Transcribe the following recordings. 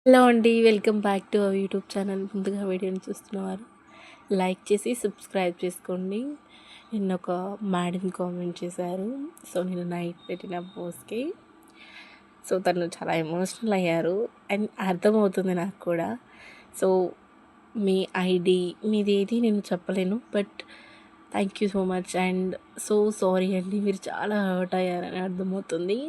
Hello అండి. Welcome back to our YouTube channel. ముందుగా వీడియోని చూస్తున్నవారు లైక్ చేసి సబ్స్క్రైబ్ చేసుకోండి. నిన్న ఒక మేడం కామెంట్ చేశారు. సో నేను నైట్ పెట్టిన పోస్ట్‌కి తను చాలా ఎమోషనల్ అయ్యారు. అండ్ అర్థమవుతుంది నాకు కూడా. సో మీ ఐడీ మీదేది నేను చెప్పలేను. But thank you so much and sorry అండి. మీరు చాలా హర్ట్ అయ్యారని అర్థమవుతుంది.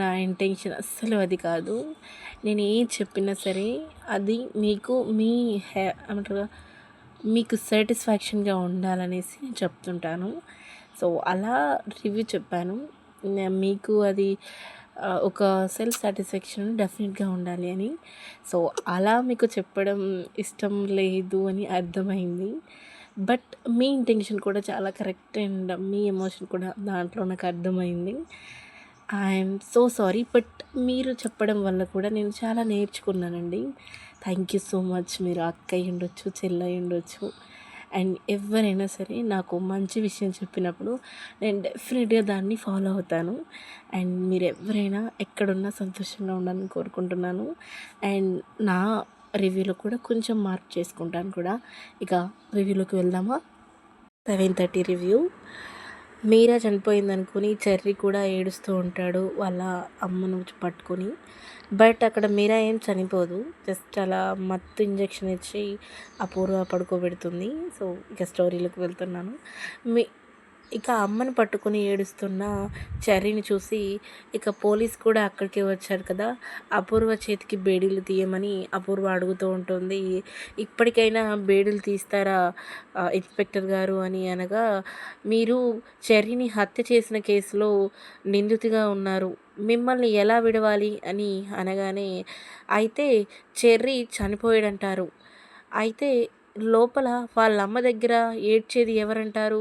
నా ఇంటెన్షన్ అస్సలు అది కాదు. నేను ఏం చెప్పినా సరే అది మీకు మీ ఏమంటారు, మీకు సాటిస్ఫాక్షన్గా ఉండాలనేసి నేను చెప్తుంటాను. సో అలా రివ్యూ చెప్పాను. మీకు అది ఒక సెల్ఫ్ సాటిస్ఫాక్షన్ డెఫినెట్గా ఉండాలి అని. సో అలా మీకు చెప్పడం ఇష్టం లేదు అని అర్థమైంది. బట్ మీ ఇంటెన్షన్ కూడా చాలా కరెక్ట్ అండ్ మీ ఎమోషన్ కూడా దాంట్లో నాకు అర్థమైంది. I'm so sorry. బట్ మీరు చెప్పడం వల్ల కూడా నేను చాలా నేర్చుకున్నానండి. Thank you so much. మీరు అక్క అయి ఉండొచ్చు, చెల్లి అయి ఉండొచ్చు, అండ్ ఎవరైనా సరే నాకు మంచి విషయం చెప్పినప్పుడు నేను డెఫినెట్గా దాన్ని ఫాలో అవుతాను. అండ్ మీరు ఎవరైనా ఎక్కడున్నా సంతోషంగా ఉండాలని కోరుకుంటున్నాను. అండ్ నా రివ్యూలో కూడా కొంచెం మార్క్ చేసుకుంటాను కూడా. ఇక రివ్యూలోకి వెళ్దామా? 7:30 రివ్యూ. మీరా చనిపోయిందనుకుని చెర్రీ కూడా ఏడుస్తూ ఉంటాడు వాళ్ళ అమ్మను పట్టుకొని. బట్ అక్కడ మీరా ఏం చనిపోదు. జస్ట్ అలా మత్తు ఇంజెక్షన్ ఇచ్చి అపూర్వ పడుకోబెడుతుంది. సో ఇక స్టోరీలోకి వెళ్తున్నాను. ఇక అమ్మని పట్టుకొని ఏడుస్తున్న చెర్రీని చూసి ఇక పోలీస్ కూడా అక్కడికే వచ్చారు కదా, అపూర్వ చేతికి బేడీలు తీయమని అపూర్వ అడుగుతూ ఉంటుంది. ఇప్పటికైనా బేడీలు తీస్తారా ఇన్స్పెక్టర్ గారు అని అనగా, మీరు చెర్రీని హత్య చేసిన కేసులో నిందితుగా ఉన్నారు, మిమ్మల్ని ఎలా విడవాలి అని అనగానే, అయితే చెర్రీ చనిపోయాడంటారు, అయితే లోపల వాళ్ళమ్మ దగ్గర ఏడ్చేది ఎవరంటారు,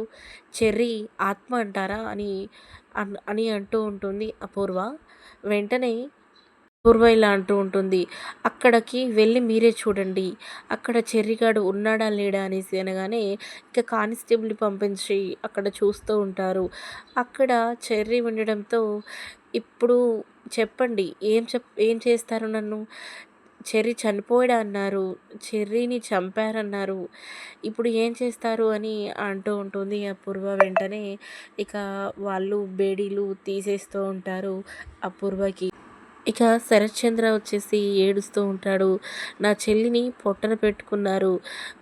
చెర్రీ ఆత్మ అంటారా అని అని అంటూ ఉంటుంది అపూర్వ. వెంటనే అపూర్వ ఇలా అంటూ ఉంటుంది, అక్కడికి వెళ్ళి మీరే చూడండి, అక్కడ చెర్రీగాడు ఉన్నాడా లేడా అనేసి అనగానే ఇక కానిస్టేబుల్ని పంపించి అక్కడ చూస్తూ ఉంటారు. అక్కడ చెర్రీ ఉండడంతో, ఇప్పుడు చెప్పండి ఏం చేస్తారు నన్ను, చెర్రీ చనిపోయాడు అన్నారు, చెర్రీని చంపారన్నారు, ఇప్పుడు ఏం చేస్తారు అని అంటూ ఉంటుంది అపూర్వ. వెంటనే ఇక వాళ్ళు బేడీలు తీసేస్తూ ఉంటారు అపూర్వకి. ఇక శరత్చంద్ర వచ్చేసి ఏడుస్తూ ఉంటాడు, నా చెల్లిని పొట్టన పెట్టుకున్నారు,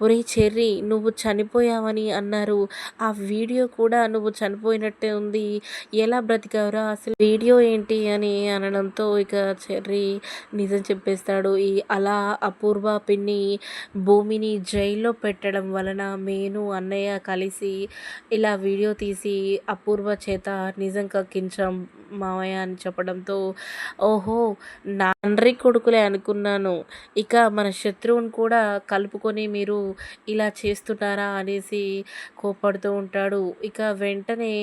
ఒరేయ్ చెర్రీ నువ్వు చనిపోయావని అన్నారు, ఆ వీడియో కూడా నువ్వు చనిపోయినట్టే ఉంది, ఎలా బ్రతికావురా, అసలు వీడియో ఏంటి అని అనడంతో ఇక చెర్రీ నిజం చెప్పేస్తాడు. అలా అపూర్వ పిన్ని భూమిని జైల్లో పెట్టడం వలన నేను అన్నయ్య కలిసి ఇలా వీడియో తీసి అపూర్వ చేత నిజం కక్కించాం మావయ్య అని చెప్పడంతో, ఓహో నా తండ్రి కొడుకులే అనుకున్నాను, ఇక మన శత్రువుని కూడా కలుపుకొని మీరు ఇలా చేస్తున్నారా అనేసి కోపడుతూ ఉంటాడు. ఇక వెంటనే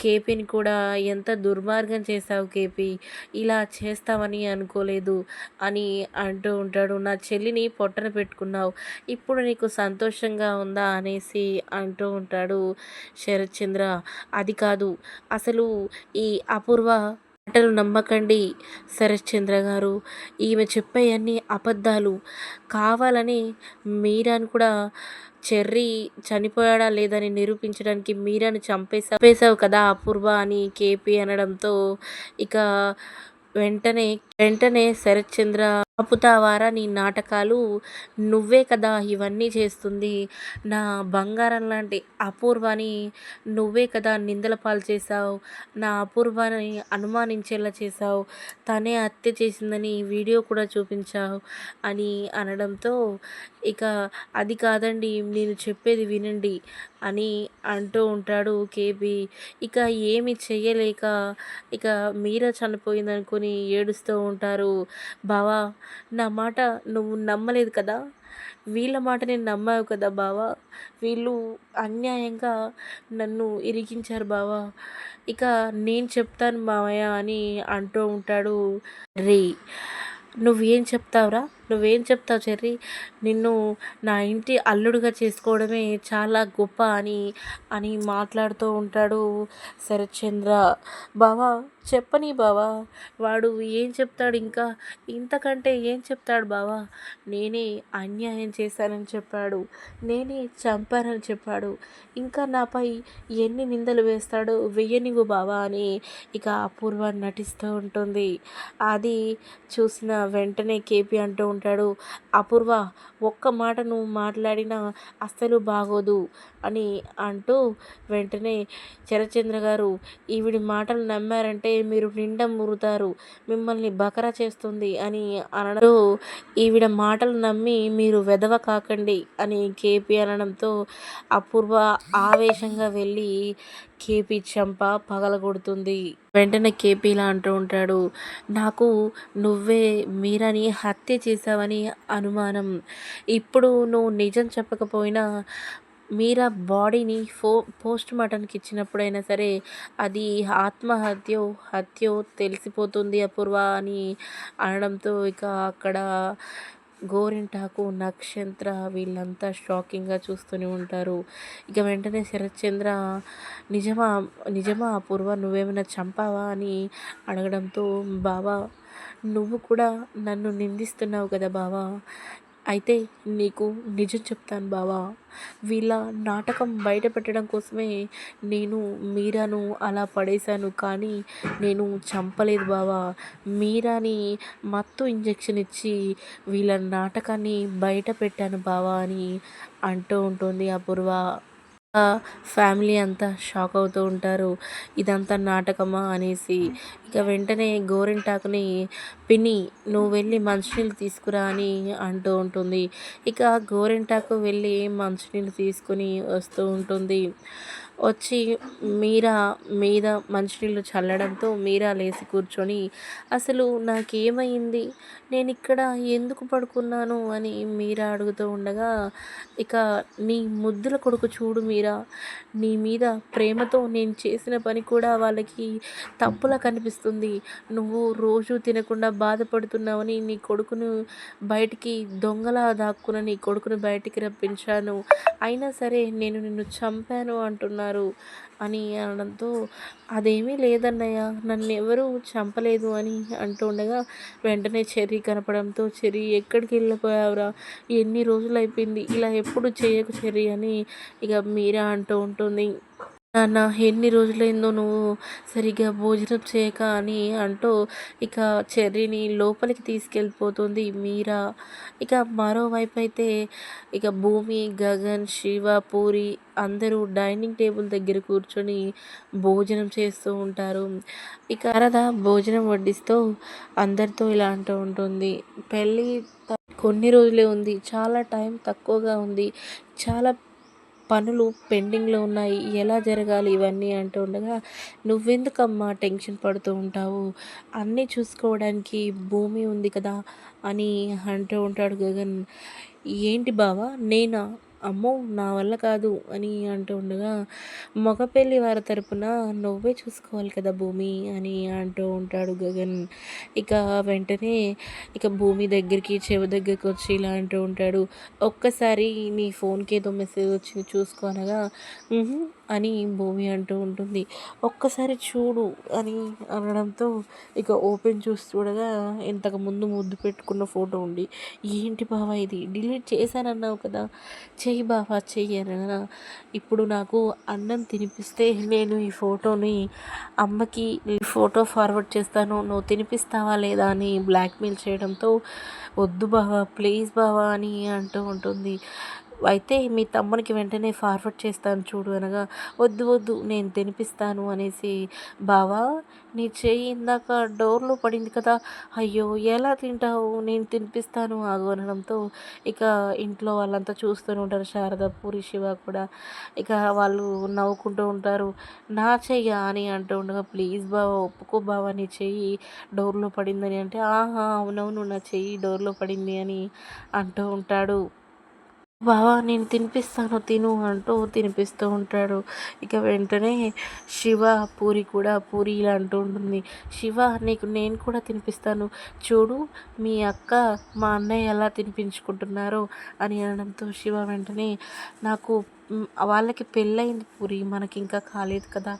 కేపీని కూడా, ఎంత దుర్మార్గం చేశావు కేపీ, ఇలా చేస్తావని అనుకోలేదు అని అంటూ ఉంటాడు. నా చెల్లిని పొట్టన పెట్టుకున్నావు, ఇప్పుడు నీకు సంతోషంగా ఉందా అనేసి అంటూ ఉంటాడు శరత్చంద్ర. అది కాదు, అసలు ఈ అపూర్వ మాటలు నమ్మకండి శరత్చంద్ర గారు, ఈమె చెప్పేవన్నీ అబద్ధాలు, కావాలని మీరాను కూడా చెర్రీ చనిపోయాడా లేదని నిరూపించడానికి మీరాను చంపేశావు కదా అపూర్వ అని కేపీ అనడంతో ఇక వెంటనే శరత్చంద్ర, ఆపుతావారా నీ నాటకాలు, నువ్వే కదా ఇవన్నీ చేస్తుంది, నా బంగారం లాంటి అపూర్వని నువ్వే కదా నిందల పాలు చేశావు, నా అపూర్వని అనుమానించేలా చేశావు, తనే హత్య చేసిందని వీడియో కూడా చూపించావు అని అనడంతో ఇక అది కాదండి నేను చెప్పేది వినండి అని అంటూ ఉంటాడు కేపీ. ఇక ఏమి చెయ్యలేక ఇక మీరా చనిపోయిందనుకొని ఏడుస్తూ ఉంటారు. బావా నా మాట నువ్వు నమ్మలేదు కదా, వీళ్ళ మాట నేను నమ్మావు కదా బావా, వీళ్ళు అన్యాయంగా నన్ను ఇరికించారు బావా, ఇక నేను చెప్తాను మావయ్య అని అంటూ ఉంటాడు. రే నువ్వేం చెప్తావురా, నువ్వేం చెప్తావు చెర్రీ? నిన్ను నా ఇంటి అల్లుడుగా చేసుకోవడమే చాలా గొప్ప అని అని మాట్లాడుతూ ఉంటాడు శరత్చంద్ర. బావా చెప్పని బావా, వాడు ఏం చెప్తాడు ఇంకా, ఇంతకంటే ఏం చెప్తాడు బావా? నేనే అన్యాయం చేశానని చెప్పాడు, నేనే చంపానని చెప్పాడు, ఇంకా నాపై ఎన్ని నిందలు వేస్తాడో వెయ్యనివ్వు బావా అని ఇక అపూర్వ నటిస్తూ ఉంటుంది. అది చూసిన వెంటనే కేపీ అంటూ ఉంటాడు, అపూర్వ ఒక్క మాట నువ్వు మాట్లాడినా అస్సలు బాగోదు అని అంటూ వెంటనే శరత్చంద్ర గారు, ఈవిడి మాటలు నమ్మారంటే మీరు నిండా మురుతారు, మిమ్మల్ని బకరా చేస్తుంది అని అనడంతో, ఈవిడ మాటలు నమ్మి మీరు వెధవ కాకండి అని కేపీ అనడంతో అపూర్వ ఆవేశంగా వెళ్ళి కేపీ చెంప పగలగొడుతుంది. వెంటనే కేపీ ఇలా అంటూ ఉంటాడు, నాకు నువ్వే మీరాని హత్య చేశావని అనుమానం. ఇప్పుడు నువ్వు నిజం చెప్పకపోయినా మీరా బాడీని పోస్ట్ మార్టంకి ఇచ్చినప్పుడైనా సరే అది ఆత్మహత్యో హత్యో తెలిసిపోతుంది అపూర్వ అని అనడంతో ఇక అక్కడ గోరింటాకు, నక్షత్ర వీళ్ళంతా షాకింగ్గా చూస్తూనే ఉంటారు. ఇక వెంటనే శరత్చంద్ర, నిజమా నిజమా అపూర్వ, నువ్వేమైనా చంపావా అని అడగడంతో, బావా నువ్వు కూడా నన్ను నిందిస్తున్నావు కదా బావా, అయితే నీకు నిజం చెప్తాను బావా, వీళ్ళ నాటకం బయట పెట్టడం కోసమే నేను మీరాను అలా పడేశాను, కానీ నేను చంపలేదు బావా, మీరాని మత్తు ఇంజెక్షన్ ఇచ్చి వీళ్ళ నాటకాన్ని బయట పెట్టాను బావా అని అంటూ ఉంటుంది అపూర్వ. ఫ్యామిలీ అంతా షాక్ అవుతూ ఉంటారు, ఇదంతా నాటకమా అనేసి. ఇక వెంటనే గోరింటాకుని, పిన్ని నువ్వు వెళ్ళి మంచినీళ్ళు తీసుకురా అని అంటూ ఉంటుంది. ఇక గోరింటాకు వెళ్ళి మంచినీళ్ళు తీసుకుని వస్తూ ఉంటుంది. వచ్చి మీరా మీద మంచినీళ్ళు చల్లడంతో మీరా లేచి కూర్చొని, అసలు నాకేమైంది, నేను ఇక్కడ ఎందుకు పడుకున్నాను అని మీరా అడుగుతూ ఉండగా, ఇక నీ ముద్దుల కొడుకు చూడు మీరా, నీ మీద ప్రేమతో నేను చేసిన పని కూడా వాళ్ళకి తప్పులా కనిపిస్తుంది, నువ్వు రోజు తినకుండా బాధపడుతున్నావని నీ కొడుకును బయటికి దొంగలా దాక్కున్న నీ కొడుకును బయటికి రప్పించాను, అయినా సరే నేను నిన్ను చంపాను అంటున్నారు అని అనడంతో, అదేమీ లేదన్నయ్య, నన్ను ఎవరూ చంపలేదు అని అంటూ ఉండగా వెంటనే చెర్రీ కనపడంతో, చెర్రీ ఎక్కడికి వెళ్ళిపోయావురా, ఎన్ని రోజులు అయిపోయింది, ఇలా ఎప్పుడు చేయకు చెర్రీ అని ఇక మీరా అంటూ ఉంటుంది. నాన్న ఎన్ని రోజులైందో నువ్వు సరిగ్గా భోజనం చేయక అని అంటూ ఇక చెర్రీని లోపలికి తీసుకెళ్ళిపోతుంది మీరా. ఇక మరోవైపు అయితే ఇక భూమి, గగన్, శివ, పూరి అందరూ డైనింగ్ టేబుల్ దగ్గర కూర్చొని భోజనం చేస్తూ ఉంటారు. ఇక శారద భోజనం వడ్డిస్తూ అందరితో ఇలా అంటూ ఉంటుంది, పెళ్ళి కొన్ని రోజులే ఉంది, చాలా టైం తక్కువగా ఉంది, చాలా పనులు పెండింగ్లో ఉన్నాయి, ఎలా జరగాలి ఇవన్నీ అంటూ ఉండగా, నువ్వెందుకమ్మా టెన్షన్ పడుతూ ఉంటావు, అన్నీ చూసుకోవడానికి భూమి ఉంది కదా అని అంటూ ఉంటాడు గగన్. ఏంటి బావా నేనా, అమ్మో నా వల్ల కాదు అని అంటూ ఉండగా, మగ పెళ్ళి వారి తరపున నువ్వే చూసుకోవాలి కదా భూమి అని అంటూ ఉంటాడు గగన్. ఇక వెంటనే ఇక భూమి దగ్గరికి చెవి దగ్గరికి వచ్చి ఇలా అంటూ ఉంటాడు, ఒక్కసారి నీ ఫోన్కి ఏదో మెసేజ్ వచ్చింది చూసుకో అనగా, అని భూమి అంటూ ఉంటుంది. ఒక్కసారి చూడు అని అనడంతో ఇక ఓపెన్ చూసి చూడగా ఇంతకు ముందు ముద్దు పెట్టుకున్న ఫోటో ఉంది. ఏంటి బావా ఇది, డిలీట్ చేశానన్నావు కదా, చెయ్యి బావా చెయ్యి అనగా, ఇప్పుడు నాకు అన్నం తినిపిస్తే నేను ఈ ఫోటోని అమ్మకి ఫోటో ఫార్వర్డ్ చేస్తాను, నువ్వు తినిపిస్తావా లేదా అని బ్లాక్మెయిల్ చేయడంతో, వద్దు బావా ప్లీజ్ బావా అని అంటూ ఉంటుంది. అయితే మీ తమ్మునికి వెంటనే ఫార్వర్డ్ చేస్తాను చూడు అనగా, వద్దు వద్దు నేను తినిపిస్తాను అనేసి, బావా నీ చెయ్యి ఇందాక డోర్లో పడింది కదా, అయ్యో ఎలా తింటావు, నేను తినిపిస్తాను ఆగు అనడంతో ఇక ఇంట్లో వాళ్ళంతా చూస్తూనే ఉంటారు, శారద, పూరి, శివ కూడా. ఇక వాళ్ళు నవ్వుకుంటూ ఉంటారు, నా చెయ్యా అని అంటూ ఉండగా, ప్లీజ్ బావా ఒప్పుకో బావా నీ చెయ్యి డోర్లో పడిందని అంటే, ఆహా అవునవును నా చెయ్యి డోర్లో పడింది అని అంటూ ఉంటాడు. బావ నేను తినిపిస్తాను తిను అంటూ తినిపిస్తూ ఉంటాడు. ఇక వెంటనే శివ పూరి కూడా పూరి ఇలా అంటూ ఉంటుంది. శివ నీకు నేను కూడా తినిపిస్తాను. చూడు మీ అక్క మా అన్నయ్య ఎలా తినిపించుకుంటున్నారో అని అనడంతో శివ వెంటనే నాకు వాళ్ళకి పెళ్ళయింది పూరి మనకింకా కాలేదు కదా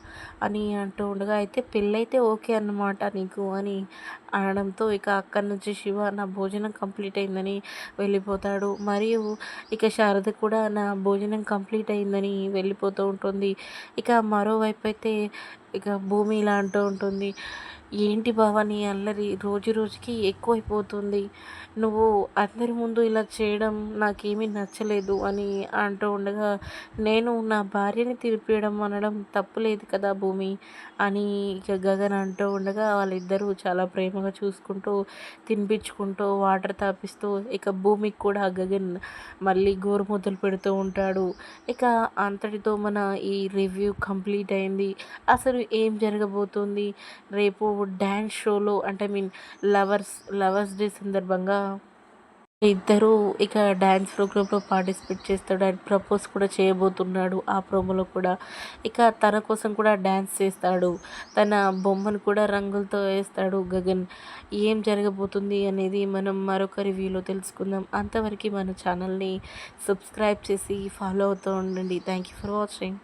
అని అంటూ ఉండగా, అయితే పెళ్ళైతే ఓకే అన్నమాట నీకు అని అనడంతో ఇక అక్కడి నుంచి శివ నా భోజనం కంప్లీట్ అయిందని వెళ్ళిపోతాడు. మరియు ఇక శారద కూడా నా భోజనం కంప్లీట్ అయిందని వెళ్ళిపోతూ ఉంటుంది. ఇక మరోవైపు అయితే ఇక భూమి ఇలా అంటూ ఉంటుంది. ఏంటి బావ నీ అల్లరి రోజు రోజుకి ఎక్కువైపోతుంది. నువ్వు అందరి ముందు ఇలా చేయడం నాకేమీ నచ్చలేదు అని అంటూ ఉండగా, నేను నా భార్యని తినిపియడం అనడం తప్పులేదు కదా భూమి అని ఇక గగన్ అంటూ ఉండగా, వాళ్ళిద్దరూ చాలా ప్రేమగా చూసుకుంటూ తినిపించుకుంటూ వాటర్ తాపిస్తూ ఇక భూమికి కూడా గగన్ మళ్ళీ గోరుముద్దలు పెడుతూ ఉంటాడు. ఇక అంతటితో మన ఈ రివ్యూ కంప్లీట్ అయింది. అసలు ఏం జరగబోతుంది రేపు డ్యాన్స్ షోలో అంటే లవర్స్ డే సందర్భంగా ఇద్దరూ ఇక డ్యాన్స్ ప్రోగ్రాంలో పార్టిసిపేట్ చేస్తాడు. అండ్ ప్రపోజ్ కూడా చేయబోతున్నాడు ఆ ప్రోమోలో కూడా. ఇక తన కోసం కూడా డ్యాన్స్ చేస్తాడు. తన బొమ్మను కూడా రంగులతో వేస్తాడు గగన్. ఏం జరగబోతుంది అనేది మనం మరొక రివ్యూలో తెలుసుకుందాం. అంతవరకు మన ఛానల్ని సబ్స్క్రైబ్ చేసి ఫాలో అవుతూ ఉండండి. Thank you for watching.